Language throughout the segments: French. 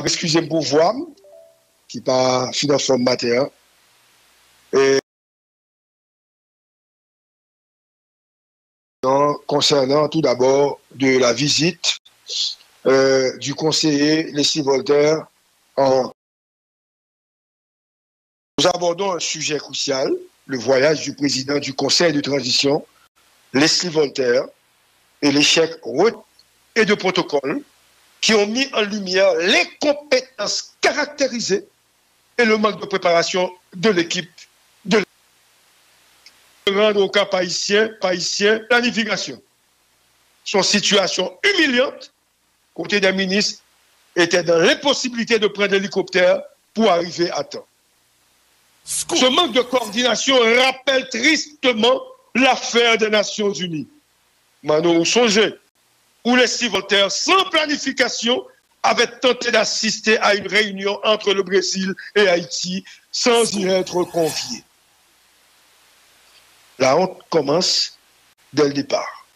excusez pour voix, qui pas dans forme matin. Et concernant tout d'abord de la visite du conseiller Leslie Voltaire en... Nous abordons un sujet crucial, le voyage du président du Conseil de transition, Leslie Voltaire, et l'échec et de protocole qui ont mis en lumière les compétences caractérisées et le manque de préparation de l'équipe de rendre au cas haïtien planification. Son situation humiliante, côté des ministres, était dans l'impossibilité de prendre l'hélicoptère pour arriver à temps. Ce manque de coordination rappelle tristement l'affaire des Nations Unies. Mano, songez, où Leslie Voltaire, sans planification, avait tenté d'assister à une réunion entre le Brésil et Haïti sans y être convié. La honte commence dès le départ.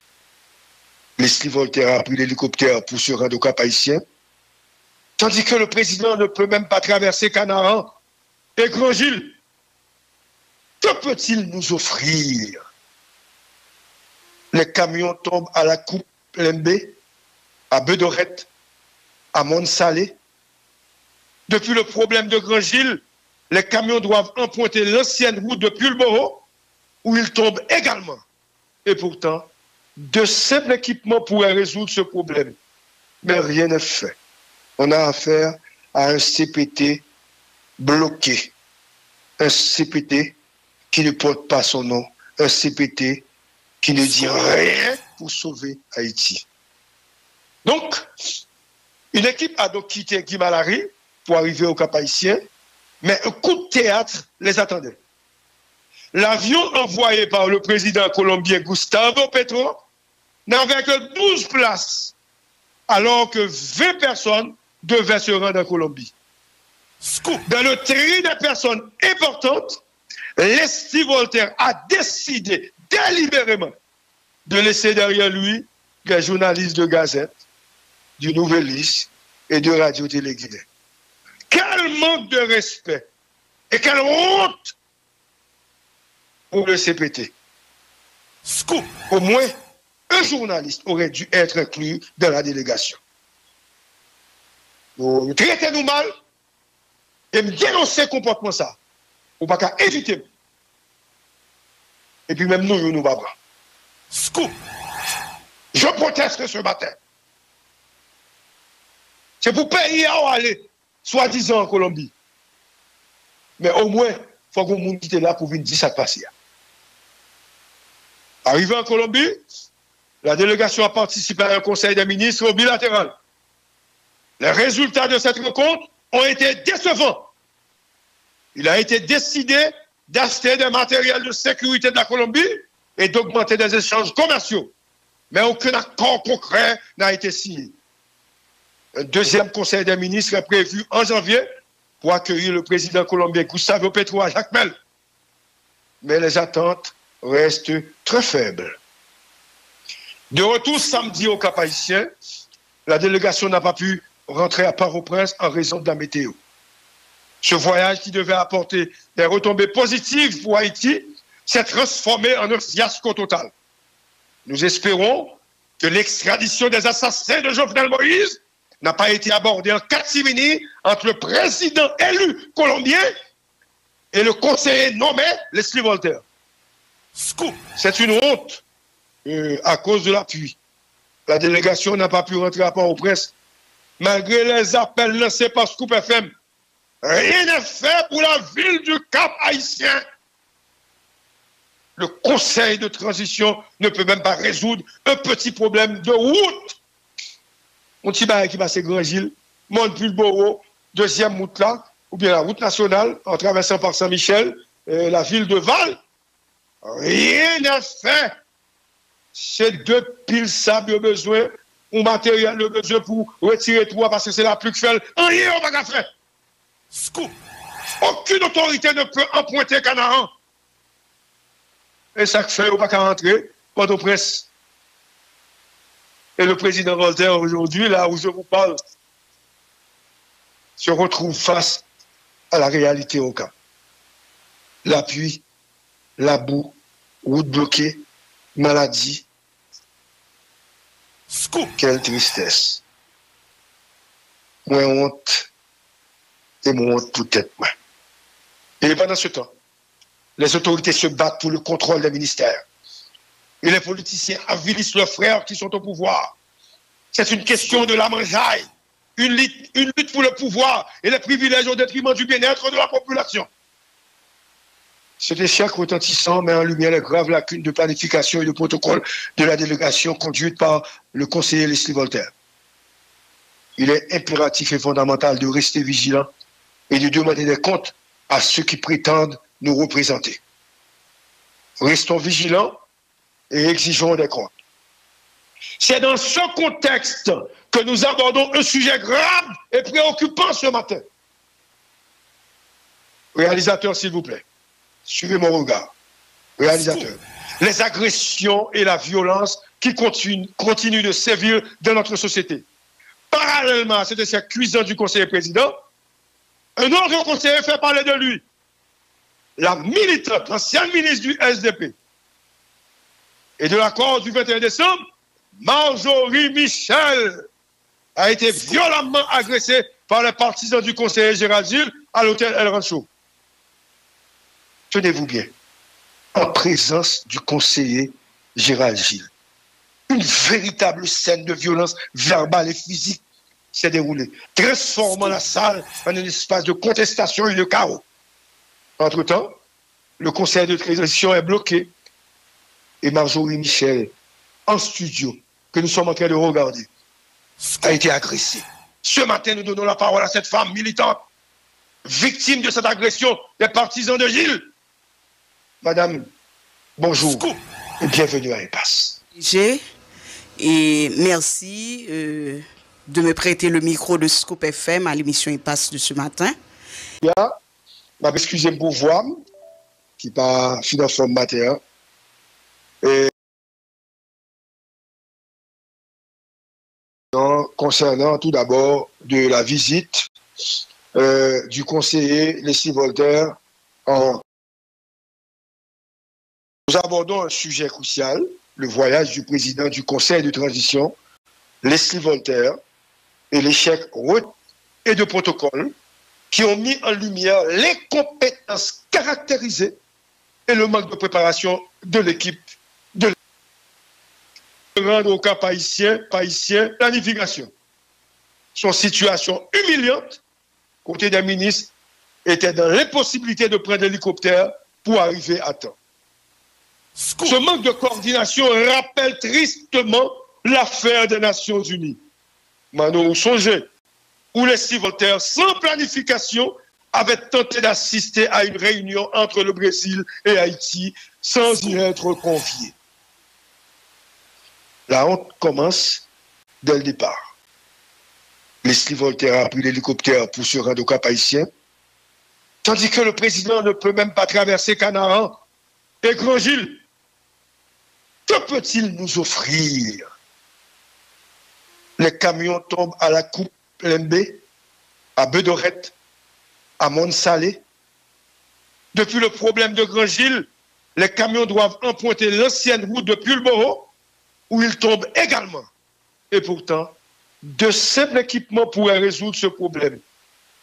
Leslie Voltaire a pris l'hélicoptère pour se rendre au Cap Haïtien, tandis que le président ne peut même pas traverser Canaran et Grand-Gilles. Que peut-il nous offrir? Les camions tombent à la Coupe Lembé, à Bedorette, à Mont-Salé. Depuis le problème de Grand-Gilles, les camions doivent emprunter l'ancienne route de Pulboro, où ils tombent également. Et pourtant, de simples équipements pourraient résoudre ce problème. Mais rien n'est fait. On a affaire à un CPT bloqué. Un CPT qui ne porte pas son nom. Un CPT qui ne dit rien pour sauver Haïti. Donc, une équipe a donc quitté Guimalari pour arriver au Cap Haïtien, mais un coup de théâtre les attendait. L'avion envoyé par le président colombien Gustavo Petro n'avait que 12 places, alors que 20 personnes devaient se rendre en Colombie. Dans le tri des personnes importantes, Leslie Voltaire a décidé délibérément de laisser derrière lui des journalistes de Gazette, du Nouvelliste et de Radio-Télé-Guinée. Quel manque de respect et quelle honte pour le CPT. Au moins, un journaliste aurait dû être inclus dans la délégation. Vous traitez-nous mal et me dénoncez le comportement ça. Ou pas qu'à éviter. Et puis même nous ne va pas. Je proteste ce matin. C'est pour payer à aller, soi-disant en Colombie. Mais au moins, il faut que vous quitte là pour venir dire ça passer. Arrivé en Colombie, la délégation a participé à un conseil des ministres bilatéral. Les résultats de cette rencontre ont été décevants. Il a été décidé d'acheter des matériels de sécurité de la Colombie et d'augmenter des échanges commerciaux. Mais aucun accord concret n'a été signé. Un deuxième conseil des ministres est prévu en janvier pour accueillir le président colombien Gustavo Petro à Jacmel. Mais les attentes restent très faibles. De retour samedi au Cap Haïtien, la délégation n'a pas pu rentrer à Port-au-Prince en raison de la météo. Ce voyage qui devait apporter des retombées positives pour Haïti s'est transformé en un fiasco total. Nous espérons que l'extradition des assassins de Jovenel Moïse n'a pas été abordée en catimini entre le président élu colombien et le conseiller nommé Leslie Voltaire. C'est une honte à cause de l'appui. La délégation n'a pas pu rentrer à Port-au-Prince malgré les appels lancés par Scoop FM. Rien n'est fait pour la ville du Cap Haïtien. Le conseil de transition ne peut même pas résoudre un petit problème de route. On petit bail qui passe Grand-Gilles, Mont-Pulboro, deuxième route là, ou bien la route nationale, en traversant par Saint-Michel, la ville de Val. Rien n'est fait. C'est deux piles sable au besoin, ou matériel le besoin pour retirer tout, parce que c'est la plus que fait. Rien on va pas faire. Aucune autorité ne peut emprunter Canaran. Et ça fait, on va pas rentrer, Port-au-Prince. Et le président Voltaire, aujourd'hui, là où je vous parle, se retrouvent face à la réalité au camp. La pluie, la boue, route bloquée, maladie. Quelle tristesse. Moi honte et moi honte peut-être. Et pendant ce temps, les autorités se battent pour le contrôle des ministères. Et les politiciens avilissent leurs frères qui sont au pouvoir. C'est une question de la mangeaille. Une lutte pour le pouvoir et les privilèges au détriment du bien-être de la population. Cet échec retentissant met en lumière les graves lacunes de planification et de protocole de la délégation conduite par le conseiller Leslie Voltaire. Il est impératif et fondamental de rester vigilant et de demander des comptes à ceux qui prétendent nous représenter. Restons vigilants et exigeons des comptes. C'est dans ce contexte que nous abordons un sujet grave et préoccupant ce matin. Réalisateur, s'il vous plaît, suivez mon regard. Réalisateur, les agressions et la violence qui continuent de sévir dans notre société. Parallèlement à cet essai cuisant du conseiller président, un autre conseiller fait parler de lui. La militante, l'ancienne ministre du SDP et de l'accord du 21 décembre, Marjorie Michel, a été violemment agressée par les partisans du conseiller Gérald Gilles à l'hôtel El Rancho. Tenez-vous bien, en présence du conseiller Gérald Gilles, une véritable scène de violence verbale et physique s'est déroulée, transformant la salle en un espace de contestation et de chaos. Entre-temps, le conseil de transition est bloqué et Marjorie Michel, en studio, que nous sommes en train de regarder, a été agressée. Ce matin, nous donnons la parole à cette femme militante, victime de cette agression des partisans de Gilles. Madame, bonjour et bienvenue à Impasse. Et merci de me prêter le micro de Scoop FM à l'émission Impasse de ce matin. Excusez-moi pour voir, qui pas fini en forme matin. Et concernant tout d'abord de la visite du conseiller Leslie Voltaire en... Nous abordons un sujet crucial, le voyage du président du conseil de transition, Leslie Voltaire, et l'échec et de protocole qui ont mis en lumière l'incompétence caractérisée et le manque de préparation de l'équipe de rendre au cas haïtien planification. Son situation humiliante, côté des ministres, était dans l'impossibilité de prendre l'hélicoptère pour arriver à temps. Ce manque de coordination rappelle tristement l'affaire des Nations Unies. Mano, songez, où Leslie Voltaire, sans planification, avait tenté d'assister à une réunion entre le Brésil et Haïti sans y être convié. La honte commence dès le départ. Leslie Voltaire a pris l'hélicoptère pour se rendre au Cap Haïtien, tandis que le président ne peut même pas traverser Canaran et Grand-Gilles. Que peut-il nous offrir? Les camions tombent à la coupe Lembé, à Bedorette, à Mont-Salé. Depuis le problème de Grand-Gilles, les camions doivent emprunter l'ancienne route de Pulboro, où ils tombent également. Et pourtant, de simples équipements pourraient résoudre ce problème.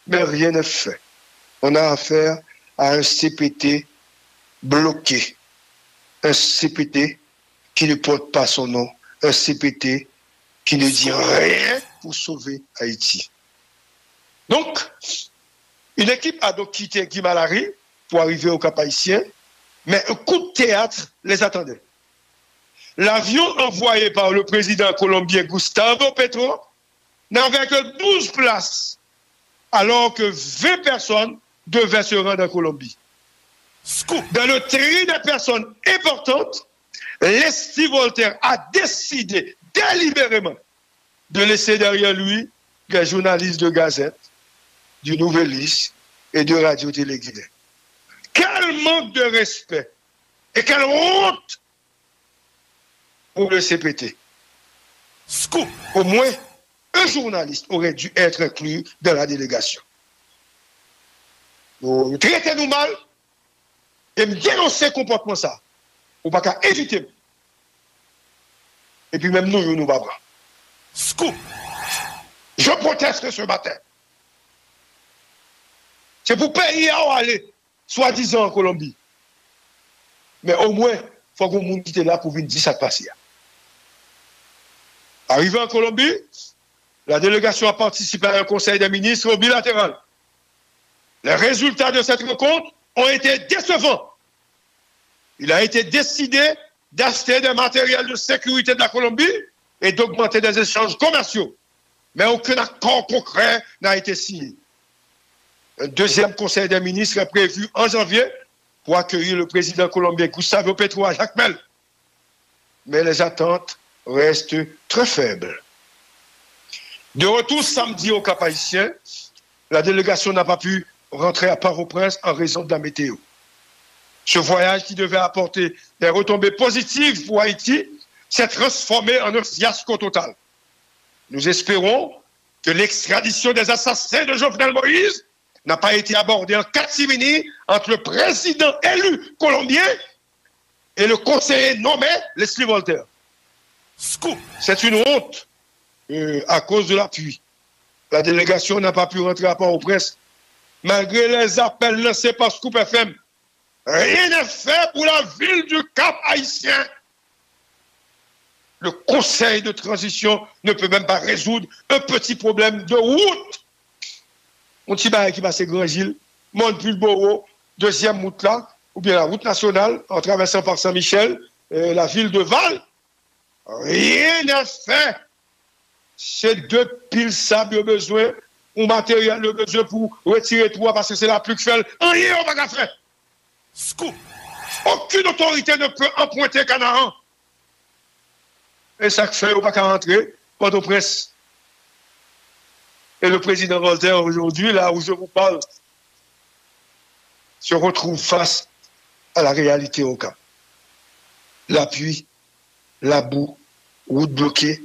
Mais rien n'est fait. On a affaire à un CPT bloqué. Un CPT qui ne porte pas son nom. Un CPT qui ne dit rien pour sauver Haïti. Donc, une équipe a donc quitté Guimalari pour arriver au Cap Haïtien, mais un coup de théâtre les attendait. L'avion envoyé par le président colombien Gustavo Petro n'avait que 12 places, alors que 20 personnes devaient se rendre en Colombie. Dans le tri des personnes importantes, Leslie Voltaire a décidé délibérément de laisser derrière lui des journalistes de Gazette, du Nouvelliste et de Radio-Télé-Guinée. Quel manque de respect et quelle honte pour le CPT. Au moins, un journaliste aurait dû être inclus dans la délégation. Vous traitez nous mal et me dénoncer comportement ça. Ou pas qu'à éviter. Et puis même nous, nous pas prendre. Scoop. Je proteste ce matin. C'est pour payer à aller, soi-disant en Colombie. Mais au moins, il faut que monde quitte là pour venir dire ça de passer. Arrivé en Colombie, la délégation a participé à un conseil des ministres bilatéral. Les résultats de cette rencontre ont été décevants. Il a été décidé d'acheter des matériels de sécurité de la Colombie et d'augmenter des échanges commerciaux. Mais aucun accord concret n'a été signé. Un deuxième conseil des ministres est prévu en janvier pour accueillir le président colombien Gustavo Petro à Jacmel. Mais les attentes restent très faibles. De retour samedi au Cap-Haïtien, la délégation n'a pas pu rentrer à Port-au-Prince en raison de la météo. Ce voyage qui devait apporter des retombées positives pour Haïti s'est transformé en un fiasco total. Nous espérons que l'extradition des assassins de Jovenel Moïse n'a pas été abordée en catimini entre le président élu colombien et le conseiller nommé Leslie Voltaire. Scoop. C'est une honte à cause de l'appui. La délégation n'a pas pu rentrer à Port-au-Prince malgré les appels lancés par Scoop FM. Rien n'est fait pour la ville du Cap-Haïtien. Le conseil de transition ne peut même pas résoudre un petit problème de route. Mon petit bail qui passe Grand-Gilles, Montpulboro, deuxième route là, ou bien la route nationale, en traversant par Saint-Michel, la ville de Val. Rien n'est fait. C'est deux piles sable de besoin, ou matériel de besoin pour retirer tout, parce que c'est la plus que fait. Rien on va pas faire. Scoop. Aucune autorité ne peut emprunter Canaan. Et ça fait, on va pas rentrer, Port-au-Prince. Et le président Voltaire, aujourd'hui, là où je vous parle, se retrouve face à la réalité au Cap. La pluie, la boue, route bloquée,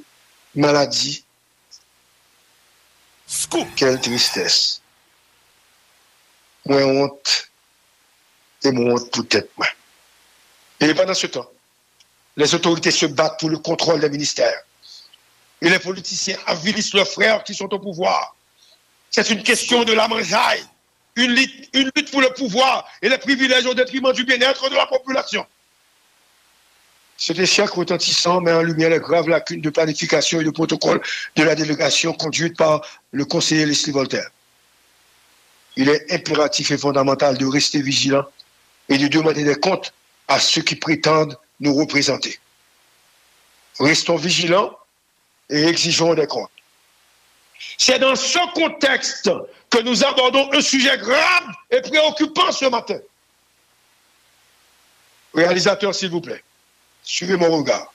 maladie. Scoop. Quelle tristesse. Moins honte. Et moins honte peut-être moins. Et pendant ce temps, les autorités se battent pour le contrôle des ministères. Et les politiciens avilissent leurs frères qui sont au pouvoir. C'est une question de la mangeaille. Une lutte pour le pouvoir et les privilèges au détriment du bien-être de la population. Cet échec retentissant met en lumière les graves lacunes de planification et de protocole de la délégation conduite par le conseiller Leslie Voltaire. Il est impératif et fondamental de rester vigilant et de demander des comptes à ceux qui prétendent nous représenter. Restons vigilants et exigeons des comptes. C'est dans ce contexte que nous abordons un sujet grave et préoccupant ce matin. Réalisateur, s'il vous plaît, suivez mon regard.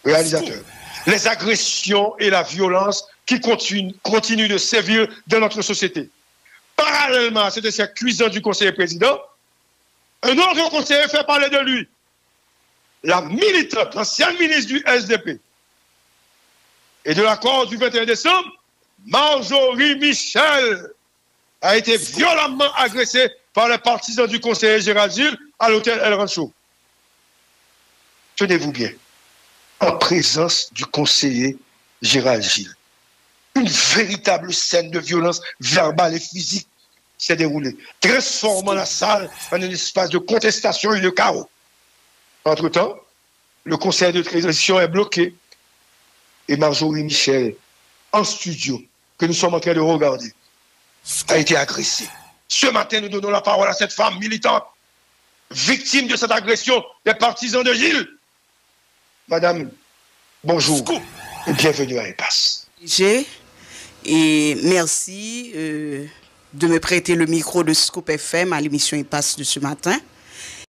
Réalisateur, les agressions et la violence qui continuent de sévir dans notre société. Parallèlement à cet essai cuisant du conseiller président, un autre conseiller fait parler de lui. La militante, l'ancienne ministre du SDP. Et de l'accord du 21 décembre, Marjorie Michel a été violemment agressée par les partisans du conseiller Gérald Gilles à l'hôtel El Rancho. Tenez-vous bien, en présence du conseiller Gérald Gilles, une véritable scène de violence verbale et physique s'est déroulée, transformant la salle en un espace de contestation et de chaos. Entre-temps, le conseil de transition est bloqué et Marjorie Michel, en studio, que nous sommes en train de regarder, a été agressée. Ce matin, nous donnons la parole à cette femme militante, victime de cette agression des partisans de Gilles. Madame, bonjour et bienvenue à Impasse. Et merci de me prêter le micro de Scoop FM à l'émission Impasse de ce matin.